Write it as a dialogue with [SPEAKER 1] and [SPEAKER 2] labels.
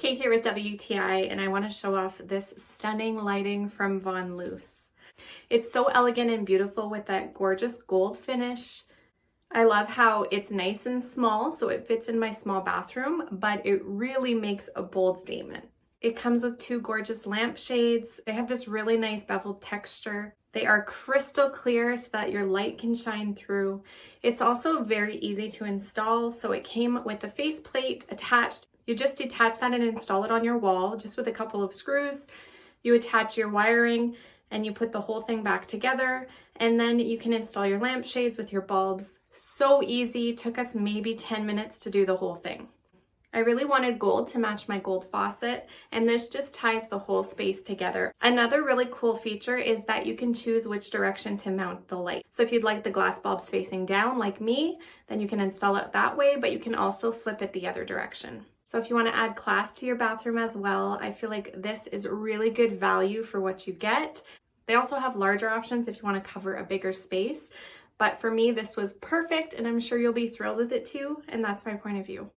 [SPEAKER 1] Kate here with WTI, and I want to show off this stunning lighting from VONLUCE. It's so elegant and beautiful with that gorgeous gold finish. I love how it's nice and small, so it fits in my small bathroom, but it really makes a bold statement. It comes with two gorgeous lampshades. They have this really nice beveled texture. They are crystal clear so that your light can shine through. It's also very easy to install, so it came with the faceplate attached. You just detach that and install it on your wall just with a couple of screws. You attach your wiring and you put the whole thing back together, and then you can install your lampshades with your bulbs. So easy, took us maybe 10 minutes to do the whole thing. I really wanted gold to match my gold faucet, and this just ties the whole space together. Another really cool feature is that you can choose which direction to mount the light. So if you'd like the glass bulbs facing down like me, then you can install it that way, but you can also flip it the other direction. So if you want to add class to your bathroom as well, I feel like this is really good value for what you get. They also have larger options if you want to cover a bigger space, but for me this was perfect, and I'm sure you'll be thrilled with it too, and that's my point of view.